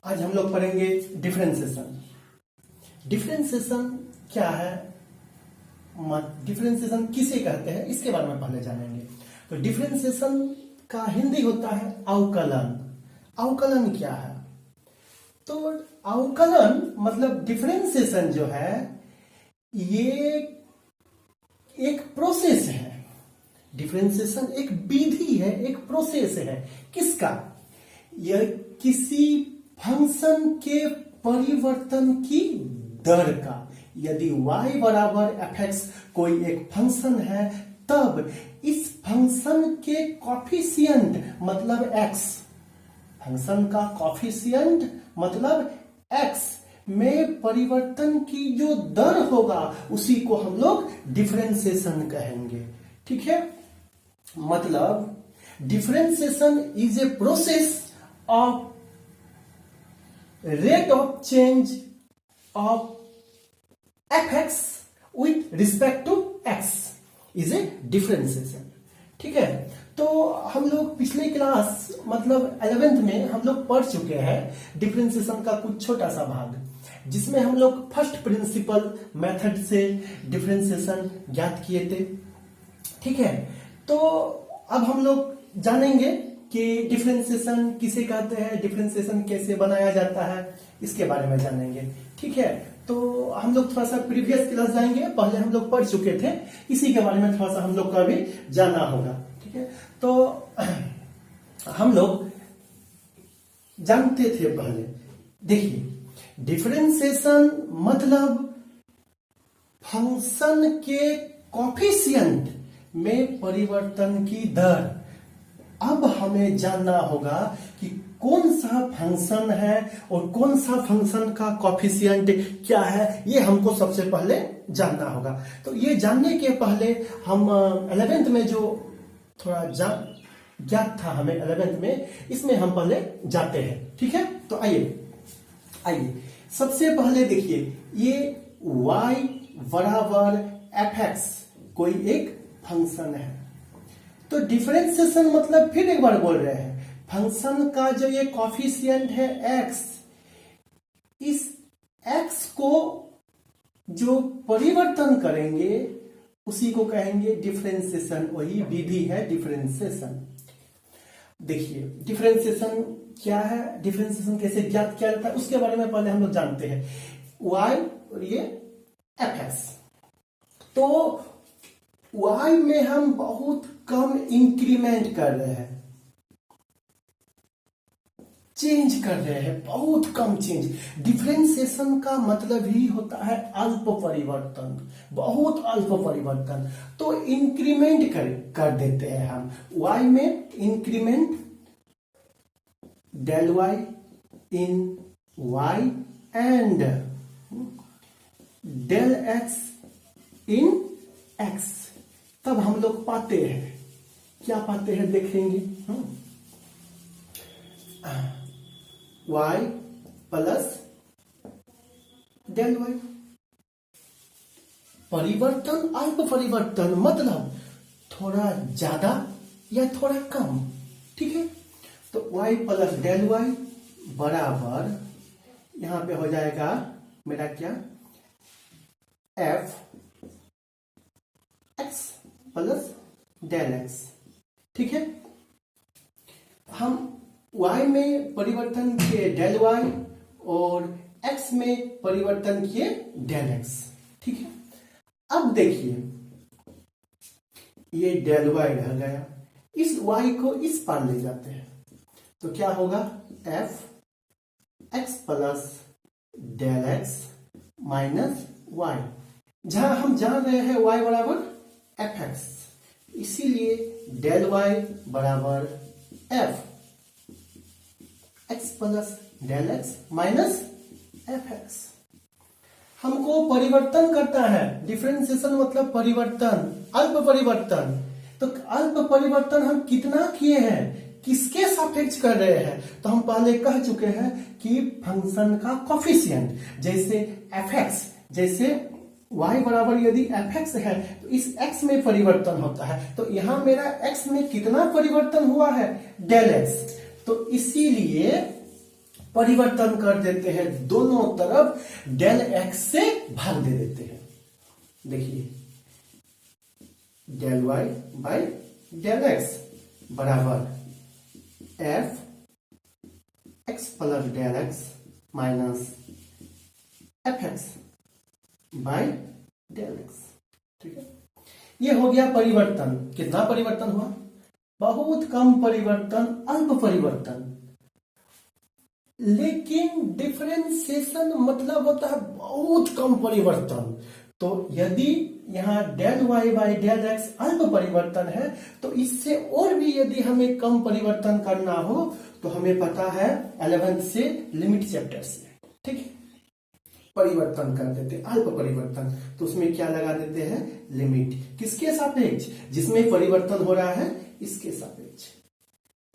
आज हम लोग पढ़ेंगे डिफरेंशिएशन। डिफरेंशिएशन क्या है, डिफरेंशिएशन किसे कहते हैं, इसके बारे में पहले जानेंगे। तो डिफरेंशिएशन का हिंदी होता है अवकलन। अवकलन क्या है? तो अवकलन मतलब डिफरेंशिएशन जो है ये एक प्रोसेस है। डिफरेंशिएशन एक विधि है, एक प्रोसेस है। किसका? यह किसी फंक्शन के परिवर्तन की दर का। यदि y बराबर fx कोई एक फंक्शन है, तब इस फंक्शन के कॉफिशिएंट मतलब x, फंक्शन का कॉफिशिएंट मतलब x में परिवर्तन की जो दर होगा उसी को हम लोग डिफरेंशिएशन कहेंगे। ठीक है, मतलब differentiation is a process of rate of change of fx with respect to x is a differentiation। ठीक है, तो हम लोग पिछले क्लास मतलब 11th में हम लोग पढ़ चुके हैं डिफरेंशिएशन का कुछ छोटा सा भाग, जिसमें हम लोग फर्स्ट प्रिंसिपल मेथड से डिफरेंशिएशन ज्ञात किए थे। ठीक है, तो अब हम लोग जानेंगे कि डिफरेंशिएशन किसे कहते हैं, डिफरेंशिएशन कैसे बनाया जाता है, इसके बारे में जानेंगे। ठीक है, तो हम लोग थोड़ा सा प्रीवियस क्लास जाएंगे, पहले हम लोग पढ़ चुके थे, इसी के बारे में थोड़ा सा हम लोग का भी जानना होगा। ठीक है, तो हम लोग जानते थे पहले। देखिए, डिफरेंशिएशन मतलब फंक्शन के कॉफिशिएंट में परिवर्तन की दर। अब हमें जानना होगा कि कौन सा फंक्शन है और कौन सा फंक्शन का कॉफिशिएंट क्या है, ये हमको सबसे पहले जानना होगा। तो ये जानने के पहले हम 11th में जो थोड़ा ज्ञात था हमें 11th में, इसमें हम पहले जाते हैं। ठीक है, तो आइए सबसे पहले देखिए, ये y बराबर fx कोई एक फंक्शन है। तो डिफरेंशिएशन मतलब फिर एक बार बोल रहे हैं, फंक्शन का जो ये कॉफिशिएंट है x, इस x को जो परिवर्तन करेंगे उसी को कहेंगे डिफरेंशिएशन। वही विधि है डिफरेंशिएशन। देखिए, डिफरेंशिएशन क्या है, डिफरेंशिएशन कैसे ज्ञात किया जाता है, उसके बारे में पहले हम लोग जानते हैं। y और ये fx, तो y में हम बहुत कम इंक्रीमेंट कर रहे हैं, चेंज कर रहे हैं, बहुत कम चेंज। डिफरेंशिएशन का मतलब ही होता है अल्प परिवर्तन, बहुत अल्प परिवर्तन। तो इंक्रीमेंट कर देते हैं हम y में, increment del y in y and del x in x। तब हम लोग पाते हैं, क्या पाते हैं देखेंगे, y प्लस डेल y। परिवर्तन अल्प परिवर्तन मतलब थोड़ा ज्यादा या थोड़ा कम। ठीक है, तो y प्लस डेल y बराबर यहां पे हो जाएगा मेरा क्या, f x plus del x। ठीक है, हम y में परिवर्तन किए डेल y और x में परिवर्तन किए डेल x। ठीक है, अब देखिए ये डेल y रह गया, इस y को इस पार ले जाते हैं तो क्या होगा, f x plus del x minus y। जहां हम जान रहे हैं y बराबर fx, इसीलिए डेल y बराबर f x plus del x minus fx। हमको परिवर्तन करता है, डिफरेंशिएशन मतलब परिवर्तन, अल्प परिवर्तन। तो अल्प परिवर्तन हम कितना किए हैं, किसके सापेक्ष कर रहे हैं, तो हम पहले कह चुके हैं कि फंक्शन का कॉफिशिएंट, जैसे fx, जैसे y बराबर यदि fx है तो इस x में परिवर्तन होता है, तो यहां मेरा x में कितना परिवर्तन हुआ है, डेल x। तो इसीलिए परिवर्तन कर देते हैं, दोनों तरफ डेल एक्स से भाग दे देते हैं। देखिए del y by del x बराबर f x plus del x minus f x by del x. ठीक है, ये हो गया परिवर्तन। कितना परिवर्तन हुआ? बहुत कम परिवर्तन, अल्प परिवर्तन। लेकिन डिफरेंशिएशन मतलब होता है बहुत कम परिवर्तन। तो यदि यहां del y by del x अल्प परिवर्तन है, तो इससे और भी यदि हमें कम परिवर्तन करना हो तो हमें पता है 11th से लिमिट चैप्टर से, ठीक है, परिवर्तन कर देते हैं अल्प परिवर्तन। तो उसमें क्या लगा देते हैं? लिमिट। किसके सापेक्ष? जिसमें परिवर्तन हो रहा है इसके सापेक्ष।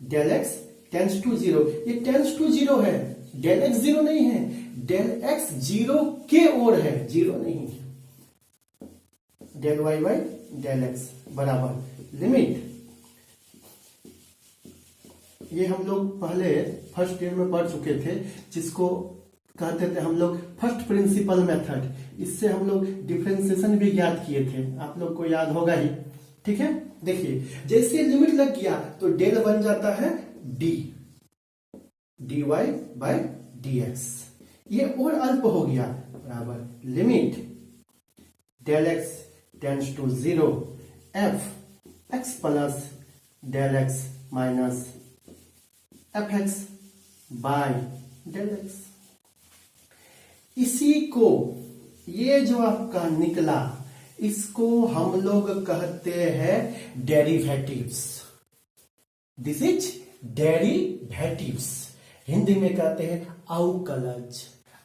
Del x tends to zero, ये टेंस टू जीरो है, डेल एक्स जीरो नहीं है, डेल एक्स जीरो के ओर है, जीरो नहीं है। Del y by del x बराबर लिमिट, ये हम लोग पहले फर्स्ट ईयर में पढ़ चुके थे, जिसको कहते थे हम लोग फर्स्ट प्रिंसिपल मेथड। इससे हम लोग डिफरेंशिएशन भी ज्ञात किए थे, आप लोग को याद होगा ही। ठीक है, देखिए जैसे लिमिट लग गया तो डेल बन जाता है d, d y by d x. ये और अल्प हो गया बराबर limit del x tends to zero f x plus del x minus f x by del x. इसी को, ये जो आपका निकला, इसको हम लोग कहते हैं derivatives. This is derivatives, Hindi में कहते हैं अवकलज।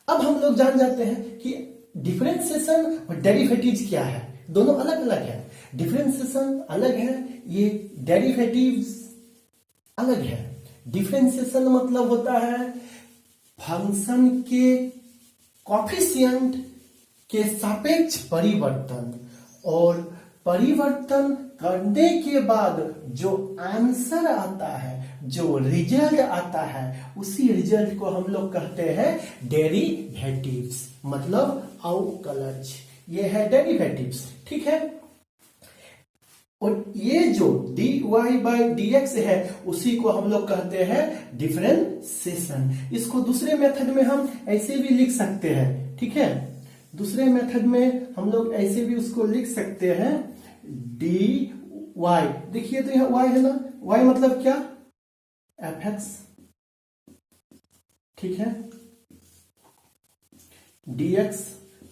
अब हम लोग जान जाते हैं कि डिफरेंशिएशन और डेरिवेटिव्स क्या है, दोनों अलग अलग है। डिफरेंशिएशन अलग है, ये डेरिवेटिव्स अलग है। डिफरेंशिएशन मतलब होता है फंक्शन के कोएफिशिएंट के सापेक्ष परिवर्तन, और परिवर्तन करने के बाद जो आंसर आता है, जो रिजल्ट आता है, उसी रिजल्ट को हम लोग कहते हैं डेरिवेटिव्स, मतलब अवकलज। ये है डेरिवेटिव्स, ठीक है। और ये जो dy बाई dx है, उसी को हम लोग कहते हैं डिफरेंशिएशन। इसको दूसरे मेथड में हम ऐसे भी लिख सकते हैं, ठीक है। दूसरे मेथड में हम लोग ऐसे भी उसको लिख सकते हैं dy। देखिए तो यहां y है ना, y मतलब क्या? fx, ठीक है। dx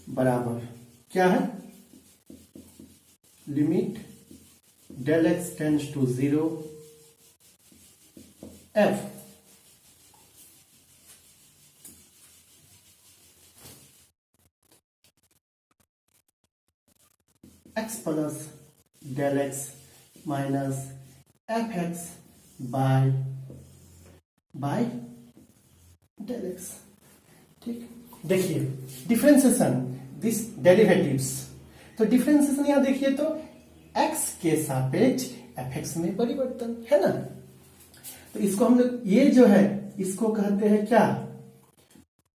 बराबर क्या है? Limit del x tends to zero f x plus del x minus f x by del x, ठीक। देखिए डिफरेंशिएशन दिस डेरिवेटिव्स, तो डिफरेंशिएशन यहां देखिए तो x के सापेक्ष fx में परिवर्तन है ना। तो इसको हम लोग, ये जो है इसको कहते हैं क्या?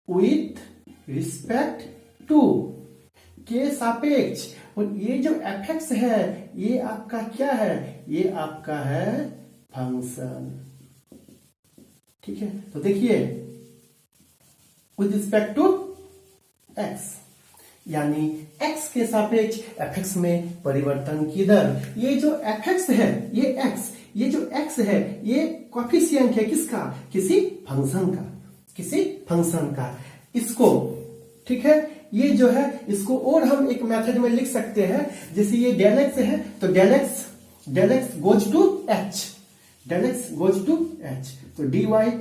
विथ रिस्पेक्ट टू, के सापेक्ष। और ये जो fx है, ये आपका क्या है? ये आपका है फंक्शन, ठीक है। तो देखिए विथ रिस्पेक्ट टू x, यानी x के सापेक्ष fx में परिवर्तन की दर। ये जो fx है, ये x, ये जो x है, ये कोएफिशिएंट है किसका? किसी फंक्शन का, किसी फंक्शन का। इसको, ठीक है, ये जो है इसको और हम एक मेथड में लिख सकते हैं। जैसे ये डेल एक्स है तो del x goes to h, del x goes to h, तो dy बाई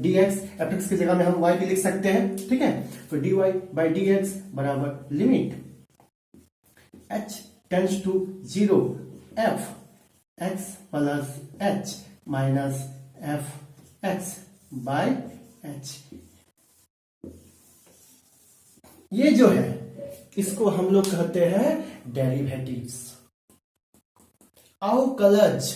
dx, fx की जगह में हम y भी लिख सकते हैं, ठीक है। तो dy बाई dx बराबर limit h tends to zero f x plus h minus f x by h। ये जो है इसको हम लोग कहते हैं डेरिवेटिव्स, अवकलज,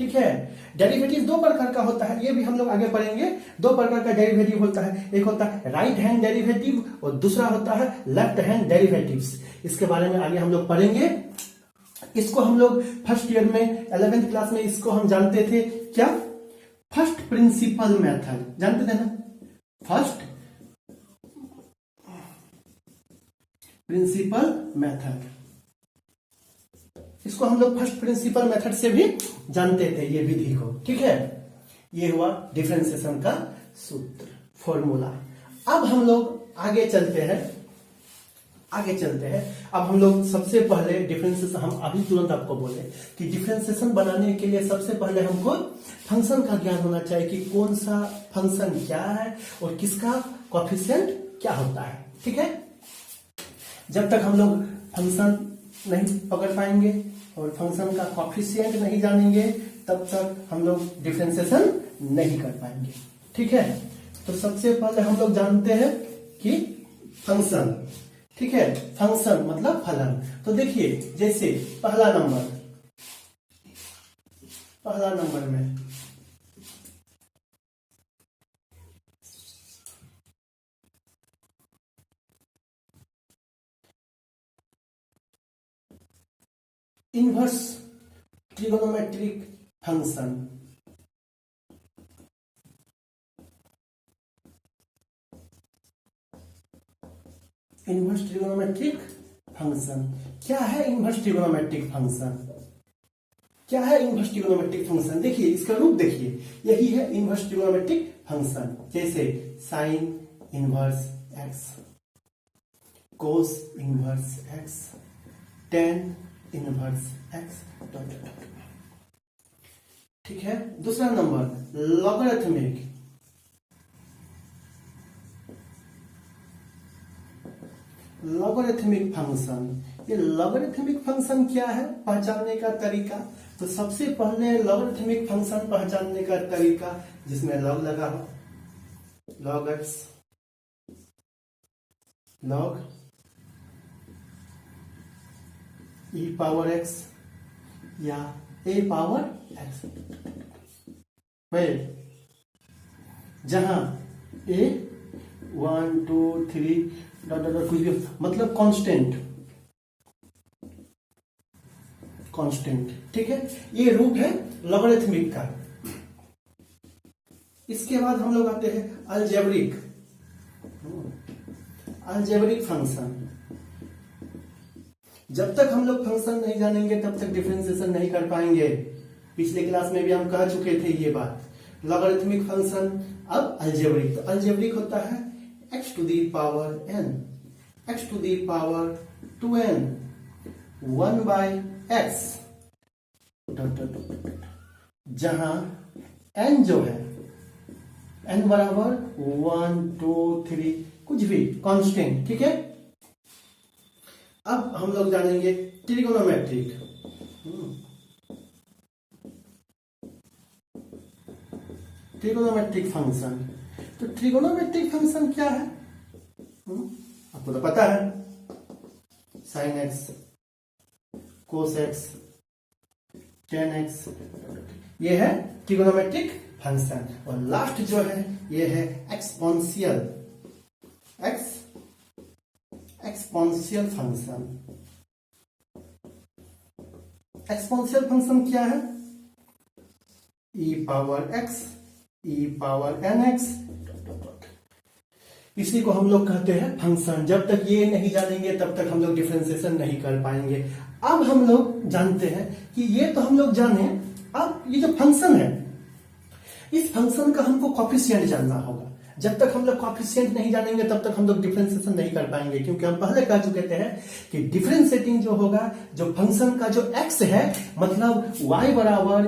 ठीक है। डेरिवेटिव दो प्रकार का होता है, ये भी हम लोग आगे पढ़ेंगे। दो प्रकार का डेरिवेटिव होता है, एक होता है राइट हैंड डेरिवेटिव और दूसरा होता है लेफ्ट हैंड डेरिवेटिव्स। इसके बारे में आगे हम लोग पढ़ेंगे। इसको हम लोग फर्स्ट ईयर में 11th क्लास में इसको हम जानते थे क्या, फर्स्ट प्रिंसिपल मेथड जानते थे ना, फर्स्ट प्रिंसिपल मेथड। इसको हम लोग फर्स्ट प्रिंसिपल मेथड से भी जानते थे ये विधि को, ठीक है। ये हुआ डिफरेंशिएशन का सूत्र, फॉर्मूला। अब हम लोग आगे चलते हैं, अब हम लोग सबसे पहले डिफरेंशिएशन, हम अभी तुरंत आपको बोले कि डिफरेंशिएशन बनाने के लिए सबसे पहले हमको फंक्शन का ज्ञान होना चाहिए कि कौन सा फंक्शन क्या है और किसका कोएफिशिएंट क्या होता है, ठीक है। जब तक हम लोग फंक्शन नहीं पकड़ पाएंगे और फंक्शन का कोएफिशिएंट नहीं जानेंगे तब तक हम लोग डिफरेंशिएशन नहीं कर पाएंगे, ठीक है। तो सबसे पहले हम लोग जानते हैं कि फंक्शन, ठीक है, फंक्शन मतलब फलन। तो देखिए जैसे पहला नंबर में inverse trigonometric function, inverse trigonometric function क्या है? इनवर्स ट्रिगोनोमेट्रिक फंक्शन क्या है? इनवर्स ट्रिगोनोमेट्रिक फंक्शन देखिए, इसका रूप देखिए, यही है इनवर्स ट्रिगोनोमेट्रिक फंक्शन। जैसे sine inverse x, cos inverse x, tan inverse x, ठीक है। दूसरा नंबर लॉगरिथमिक, लॉगरिथमिक फंक्शन। ये लॉगरिथमिक फंक्शन क्या है पहचानने का तरीका? तो सबसे पहले लॉगरिथमिक फंक्शन पहचानने का तरीका, जिसमें लॉग लगा हो, log x, log e power x या a पावर x, जहां a 1 2 3 कुछ भी मतलब कांस्टेंट, ठीक है। ये रूप है लॉगरिथमिक का। इसके बाद हम लोग आते हैं अलजेब्रिक फंक्शन। जब तक हम लोग फंक्शन नहीं जानेंगे तब तक डिफरेंशिएशन नहीं कर पाएंगे। पिछले क्लास में भी हम कह चुके थे ये बात। लॉगरिथमिक फंक्शन, अब अलजेब्रिक। तो अलजेब्रिक होता है x to the power n, x to the power 2n 1 by x, जहां n जो है n बराबर 1 2 3 कुछ भी कांस्टेंट, ठीक है। अब हम लोग जानेंगे ट्रिगोनोमेट्रिक। Trigonometric function. तो ट्रिगोनोमेट्रिक फंक्शन क्या है? आपको तो पता है, sine x, cos x, ten x, ये है ट्रिगोनोमेट्रिक फंक्शन। और लास्ट जो है ये है एक्सपोनेंशियल फंक्शन। एक्सपोनेंशियल फंक्शन क्या है? e power x, e power nx, इसी को हम लोग कहते हैं फंक्शन। जब तक ये नहीं जानेंगे तब तक हम लोग डिफरेंशिएशन नहीं कर पाएंगे। अब हम लोग जानते हैं कि ये तो हम लोग जाने, अब ये जो फंक्शन है, इस फंक्शन का हमको कोएफिशिएंट जानना होगा। जब तक हम लोग कोएफिशिएंट नहीं जानेंगे तब तक हम लोग डिफरेंशिएशन नहीं कर पाएंगे, क्योंकि हम पहले कह चुके थे कि डिफरेंशिएटिंग जो होगा, जो फंक्शन का जो x है, मतलब y बराबर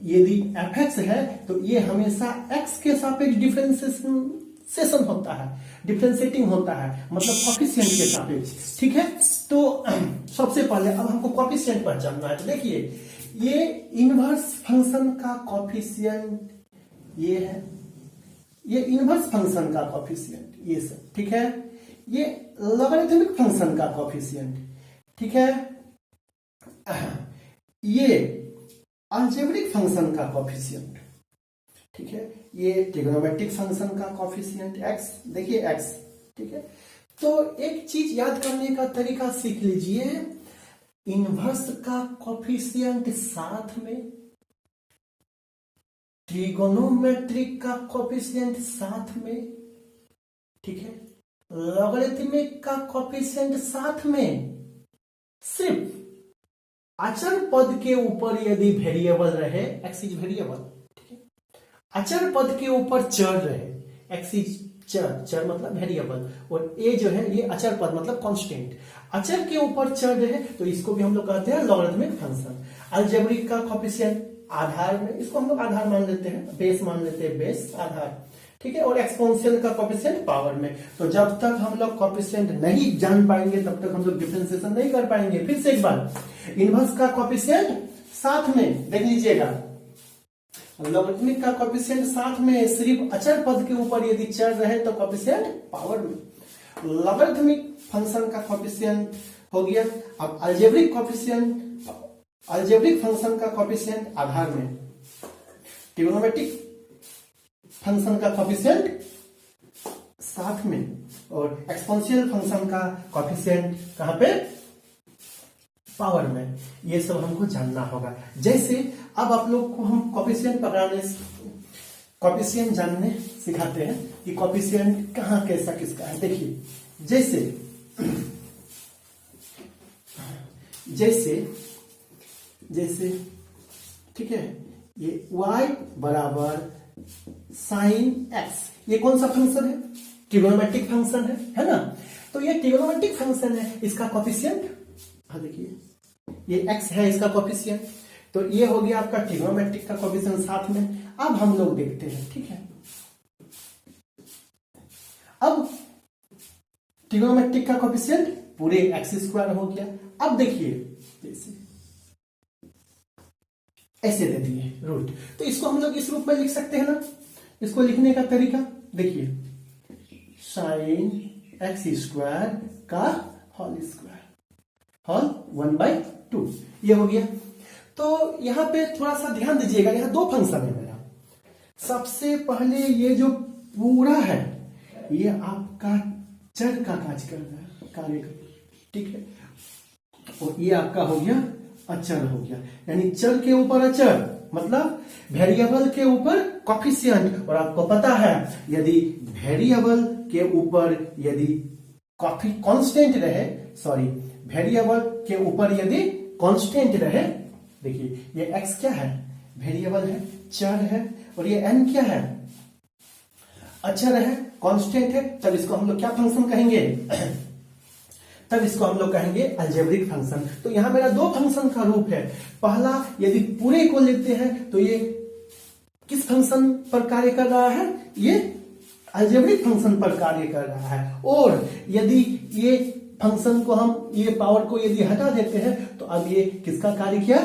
यदि fx है तो ये हमेशा x के सापेक्ष डिफरेंशिएशन होता है, डिफरेंशिएटिंग होता है, मतलब कोएफिशिएंट के सापेक्ष, ठीक है। तो सबसे पहले अब हमको कोएफिशिएंट पहचानना है। तो देखिए, ये इनवर्स फंक्शन का कोएफिशिएंट ये है, ये इनवर्स फंक्शन का कोएफिशिएंट ये सब, ठीक है। ये लॉगरिथमिक फंक्शन का कोएफिशिएंट, ठीक है। ये अलजेब्रिक फंक्शन का कॉफिशिएंट, ठीक है, ये ट्रिग्नोमेट्रिक फंक्शन का कॉफिशिएंट एक्स, देखिए एक्स, ठीक है। तो एक चीज याद करने का तरीका सीख लीजिए, इनवर्स का कॉफिशिएंट साथ में, ट्रिगोनोमेट्रिक का कॉफिशिएंट साथ में, ठीक है, लॉगरिथमिक का कॉफिशिएंट साथ में। सिर्फ अचर पद के ऊपर यदि वेरिएबल रहे, एक्स इज वेरिएबल, ठीक है, अचर पद के ऊपर चर रहे, एक्स इज चर, चर मतलब वेरिएबल, और ए जो है ये अचर पद मतलब कांस्टेंट, अचर के ऊपर चर रहे तो इसको भी हम लोग कहते हैं लॉगरिथमिक फंक्शन। अलजेब्रिक का कॉफिशिएंट आधार में, इसको हम लोग आधार मान लेते हैं, बेस मान लेते हैं, बेस आधार, ठीक है, और एक्सपोनेंशियल का कॉफिशिएंट पावर में। तो जब तक हम लोग कॉफिशिएंट नहीं जान पाएंगे तब तक हम लोग डिफरेंशिएशन नहीं कर पाएंगे। फिर से एक बार, इनवर्स का कॉफिशिएंट साथ में, देख लीजिएगा, लॉगरिथमिक का कॉफिशिएंट साथ में, सिर्फ अचर पद के ऊपर यदि चर रहे तो कॉफिशिएंट पावर में। लॉगरिथमिक फंक्शन का कॉफिशिएंट हो गया। अब अलजेब्रिक कॉफिशिएंट, अलजेब्रिक फंक्शन का कॉफिशिएंट आधार में, ट्रिग्नोमेट्रिक फंक्शन का कॉफिशिएंट साथ में, और एक्सपोनेंशियल फंक्शन का कॉफिशिएंट कहां पे, पावर में। ये सब हमको जानना होगा। जैसे अब आप लोग को हम कॉफिशिएंट पकड़ाने, कॉफिशिएंट जानने सिखाते हैं कि कॉफिशिएंट कहां कैसा किसका है। देखिए जैसे जैसे जैसे ठीक है, ये y बराबर साइन एक्स, ये कौन सा फंक्शन है, ट्रिगोनोमेट्रिक फंक्शन है ना। तो ये ट्रिगोनोमेट्रिक फंक्शन है, इसका कॉफिशिएंट, हाँ देखिए ये x है, इसका कॉफिशिएंट, तो ये हो गया आपका ट्रिगोनोमेट्रिक का कॉफिशिएंट साथ में। अब हम लोग देखते हैं, ठीक है, अब ट्रिगोनोमेट्रिक का कॉफिशिएंट पूरे एक्स स्क्वायर हो गया। अब देखिए जैसे ऐसे दे दिए रूट, तो इसको हम लोग इस रूप में लिख सकते हैं ना। इसको लिखने का तरीका देखिए, साइन एक्स स्क्वायर का होल स्क्वायर, होल 1/2, ये हो गया। तो यहां पे थोड़ा सा ध्यान दीजिएगा, यहां दो फंक्शन है मेरा। सबसे पहले ये जो पूरा है ये आपका चर का कार्य कर रहा है, कार्य कर, ठीक है, और ये आपका हो गया अचर हो गया, यानी चर के ऊपर अचर मतलब वेरिएबल के ऊपर कॉफिशिएंट। और आपको पता है यदि वेरिएबल के ऊपर यदि कांस्टेंट रहे, सॉरी, वेरिएबल के ऊपर यदि कांस्टेंट रहे, देखिए ये x क्या है, वेरिएबल है, चर है, और ये n क्या है, अचर है, कांस्टेंट है, तब इसको हम लोग क्या फंक्शन कहेंगे तब इसको हम लोग कहेंगे अलजेब्रिक फंक्शन। तो यहां मेरा दो फंक्शन का रूप है। पहला यदि पूरे को लेते हैं तो ये किस फंक्शन पर कार्य कर रहा है, ये अलजेब्रिक फंक्शन पर कार्य कर रहा है। और यदि ये फंक्शन को हम, ये पावर को यदि हटा देते हैं तो अब ये किसका कार्य किया,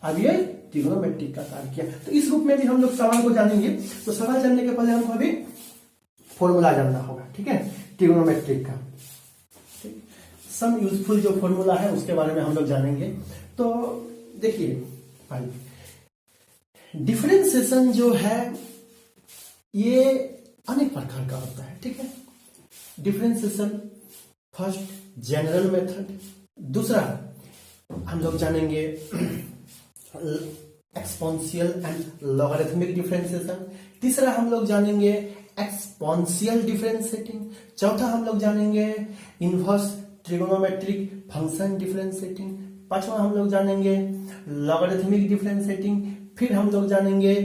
अब ये ट्रिगोनोमेट्रिक का कार्य किया। तो इस रूप में भी हम लोग सवाल को जानेंगे। तो सवाल जानने के पहले हमको अभी फॉर्मूला जानना होगा, ठीक है, ट्रिगोनोमेट्रिक का। सम यूजफुल जो फॉर्मूला है उसके बारे में हम लोग जानेंगे। तो देखिए डिफरेंशिएशन जो है ये अनेक प्रकार का होता है, ठीक है। डिफरेंशिएशन फर्स्ट जनरल मेथड, दूसरा हम लोग जानेंगे एक्सपोनेंशियल एंड लॉगरिथमिक डिफरेंशिएशन, तीसरा हम लोग जानेंगे एक्सपोनेंशियल डिफरेंशिएटिंग, चौथा हम लोग जानेंगे इनवर्स ट्रिगोनोमेट्रिक फंक्शन डिफरेंशिएटिंग, पांचवा हम लोग जानेंगे लॉगरिथमिक डिफरेंशिएटिंग, फिर हम लोग जानेंगे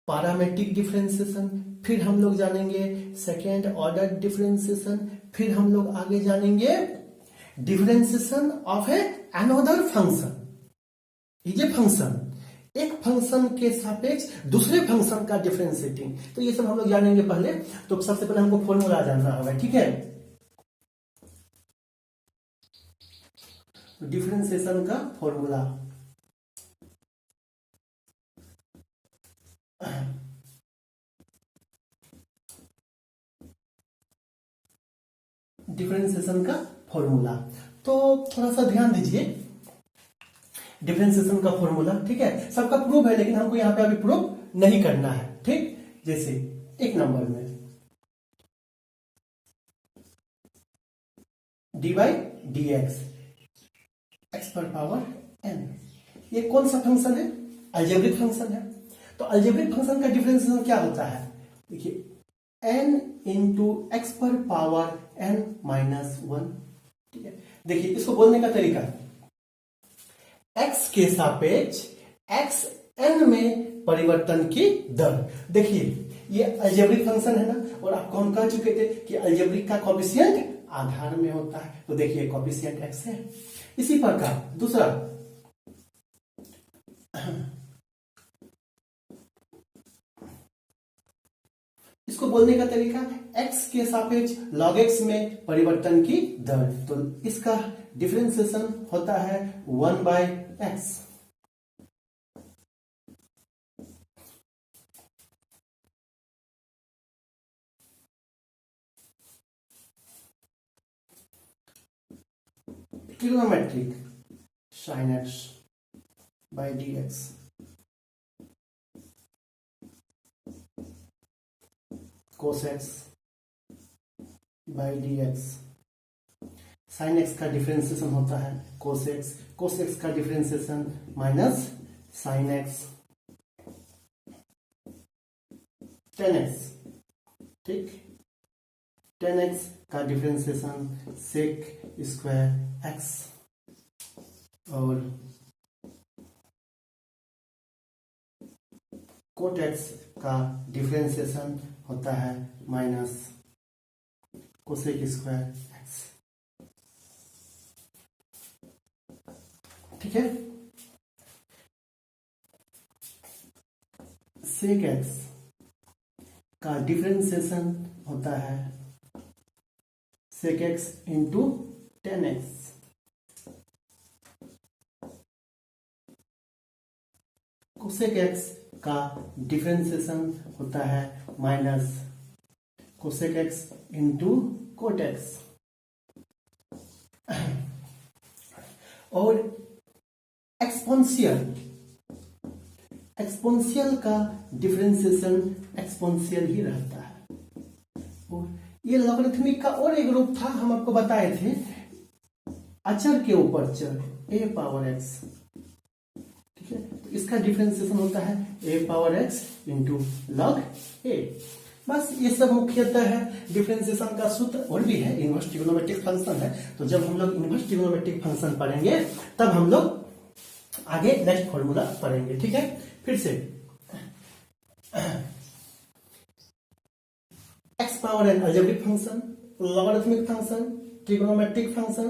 पैरामीट्रिक डिफरेंशिएशन, फिर हम लोग जानेंगे सेकेंड ऑर्डर डिफरेंशिएशन, फिर हम लोग आगे जानेंगे differentiation of a another function. ये फंक्शन, एक फंक्शन के सापेक्ष दूसरे फंक्शन का डिफरेंशिएटिंग, तो ये सब हम लोग जानेंगे पहले। तो सबसे पहले हमको फॉर्मूला जानना होगा, ठीक है, डिफरेंशिएशन का फॉर्मूला। डिफरेंशिएशन का फॉर्मूला, तो थोड़ा सा ध्यान दीजिए। डिफरेंशिएशन का फॉर्मूला, ठीक है। सबका प्रूफ है लेकिन हमको यहाँ पे अभी प्रूफ नहीं करना है, ठीक। जैसे एक नंबर में D by d x x पर पावर एन, ये कौन सा फंक्शन है? अलजेब्रिक फंक्शन है। तो अलजेब्रिक फंक्शन का डिफरेंशिएशन क्या होता है? देखिए एन इंटू एक्स पर पावर एन माइनस वन, ठीक है। देखिए इसको बोलने का तरीका, एक्स के सापेक्ष एक्स एन में परिवर्तन की दर। देखिए ये अलजेब्रिक फंक्शन है ना, और आपको हम कह चुके थे कि अलजेब्रिक का कोएफिशिएंट आधार में होता है। तो देखिए कोएफिशिएंट एक्स है। इसी प्रकार दूसरा, इसको बोलने का तरीका x के सापेक्ष log x में परिवर्तन की दर। तो इसका डिफरेंशिएशन होता है 1 by x. Trigonometric sin x by d x, cos x by d x. Sine x का डिफरेंशिएशन होता है cos x का differentiation minus sine x ten x, ठीक। टेन एक्स का डिफरेंशिएशन सेक स्क्वायर एक्स, और cot x का differentiation होता है माइनस कोसेक स्क्वायर एक्स, ठीक है। सेक एक्स का डिफरेंशिएशन होता है sec x into tan x, cosec x का डिफरेंशिएशन होता है minus cosec x into cot x, और एक्सपोनेंशियल का डिफरेंशिएशन एक्सपोनेंशियल ही रहता है। और ये लॉगरिथमिक का और एक रूप था, हम आपको बताए थे, अचर के ऊपर चर ए पावर एक्स, ठीक है। तो इसका डिफरेंशिएशन होता है ए पावर एक्स इंटू लॉग ए। बस ये सब मुख्यतः है डिफरेंशिएशन का सूत्र। और भी है, इनवर्स ट्रिग्नोमेट्रिक फंक्शन है। तो जब हम लोग इनवर्स ट्रिग्नोमेट्रिक फंक्शन पढ़ेंगे तब हम लोग आगे नेक्स्ट फॉर्मूला पढ़ेंगे, ठीक है। फिर से x power N algebraic function, logarithmic function, trigonometric function,